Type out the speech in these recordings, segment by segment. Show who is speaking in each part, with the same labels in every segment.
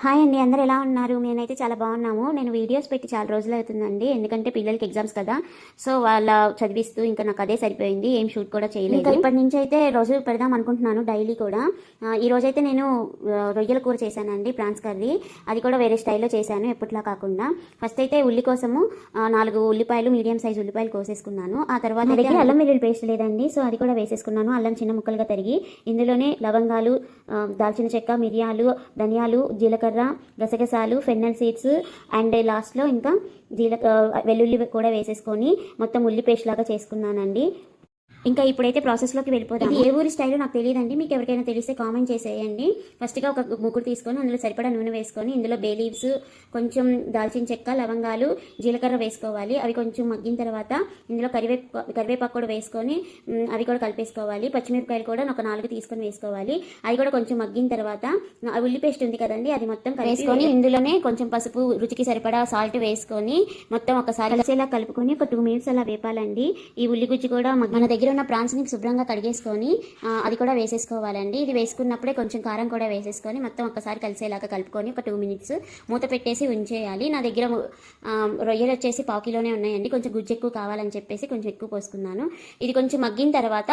Speaker 1: Hi అండి, అందరూ ఎలా ఉన్నారు? నేనైతే చాలా బాగున్నాము. నేను వీడియోస్ పెట్టి చాలా రోజులు అవుతుందండి, ఎందుకంటే పిల్లలకి ఎగ్జామ్స్ కదా. సో వాళ్ళ చదివిస్తూ ఇంకా నాకు అదే సరిపోయింది, ఏం షూట్ కూడా చేయలేదు. ఇంకా ఇప్పటి నుంచి అయితే రోజు పెడదాం అనుకుంటున్నాను, డైలీ కూడా. ఈ రోజైతే నేను రొయ్యల కూర చేశానండి, ప్రాన్స్ కర్రీ. అది కూడా వేరే స్టైల్లో చేశాను, ఎప్పట్లా కాకుండా. ఫస్ట్ అయితే ఉల్లి కోసము 4 ఉల్లిపాయలు, మీడియం సైజ్ ఉల్లిపాయలు కోసేసుకున్నాను. ఆ తర్వాత అయితే అల్లం వెల్లుల్లి పేస్ట్ లేదండి, సో అది కూడా వేసేసుకున్నాను. అల్లం చిన్న ముక్కలుగా తరిగి, ఇందులోనే లవంగాలు, దాల్చిన చెక్క, మిరియాలు, ధనియాలు, జీలకర్ర, గసగసాలు, ఫెన్నల్ సీడ్స్ అండ్ లాస్ట్లో ఇంకా వెల్లుల్లి కూడా వేసేసుకొని మొత్తం ఉల్లి పేస్ట్ లాగా చేసుకున్నానండి. ఇంకా ఇప్పుడైతే ప్రాసెస్లోకి వెళ్ళిపోతాం. ఏ ఊరి స్టైల్లో నాకు తెలియదండి, మీకు ఎవరికైనా తెలిస్తే కామెంట్ చేసేయండి. ఫస్ట్గా ఒక ముగ్గురు తీసుకొని అందులో సరిపడా నూనె వేసుకొని ఇందులో బే లీవ్స్, కొంచెం దాల్చిన చెక్క, లవంగాలు, జీలకర్ర వేసుకోవాలి. అవి కొంచెం మగ్గిన తర్వాత ఇందులో కరివేపాకు కూడా వేసుకొని అవి కూడా కలిపేసుకోవాలి. పచ్చిమిరపకాయలు కూడా ఒక 4 తీసుకొని వేసుకోవాలి. అవి కూడా కొంచెం మగ్గిన తర్వాత ఉల్లి పేస్ట్ ఉంది కదండి, అది మొత్తం వేసుకొని ఇందులోనే కొంచెం పసుపు, రుచికి సరిపడా సాల్ట్ వేసుకొని మొత్తం ఒకసారి కలిసేలా కలుపుకొని ఒక 2 minutes అలా వేపాలండి. ఈ ఉల్లి గుజ్జు కూడా మన దగ్గర ఉన్న ప్రాన్స్ని శుభ్రంగా కడిగేసుకొని అది కూడా వేసేసుకోవాలండి. ఇది వేసుకున్నప్పుడే కొంచెం కారం కూడా వేసేసుకొని మొత్తం ఒకసారి కలిసేలాగా కలుపుకొని ఒక 2 minutes మూత పెట్టేసి ఉంచేయాలి. నా దగ్గర రొయ్యలు వచ్చేసి 1/4 కిలోనే ఉన్నాయండి, కొంచెం గుజ్జు ఎక్కువ కావాలని చెప్పేసి కొంచెం ఎక్కువ పోసుకున్నాను. ఇది కొంచెం మగ్గిన తర్వాత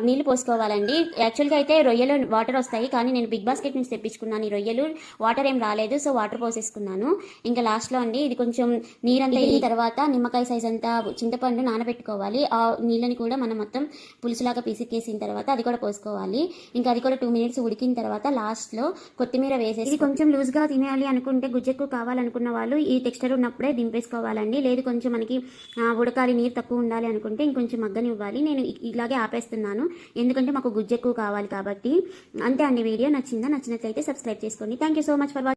Speaker 1: నీళ్లు పోసుకోవాలండి. యాక్చువల్గా అయితే రొయ్యలు వాటర్ వస్తాయి, కానీ నేను బిగ్ బాస్కెట్ నుంచి తెప్పించుకున్నాను. ఈ రొయ్యలు వాటర్ ఏం రాలేదు, సో వాటర్ పోసేసుకున్నాను. ఇంకా లాస్ట్లో అండి ఇది కొంచెం నీరంతా అయిన తర్వాత నిమ్మకాయ సైజ్ అంతా చింతపండు నానబెట్టుకోవాలి. ఆ నీళ్ళని కూడా మనం మొత్తం పులుసులాగా పిసికేసిన తర్వాత అది కూడా పోసుకోవాలి. ఇంకా అది కూడా 2 minutes ఉడికిన తర్వాత లాస్ట్లో కొత్తిమీర వేసేసి, ఇది కొంచెం లూజ్గా తినేయాలి అనుకుంటే, గుజ్జు ఎక్కువ కావాలనుకున్న వాళ్ళు ఈ టెక్స్చర్ ఉన్నప్పుడే దింపేసుకోవాలండి. లేదు కొంచెం మనకి ఉడకాలి, నీరు తక్కువ ఉండాలి అనుకుంటే ఇంకొంచెం మగ్గనివ్వాలి. నేను ఇలాగే ఆపేస్తున్నాను, ఎందుకంటే మాకు గుజ్జు ఎక్కువ కావాలి కాబట్టి. అంతే అండి. వీడియో నచ్చిందా? నచ్చినట్లయితే సబ్స్క్రైబ్ చేసుకోండి. Thank you so much for watching.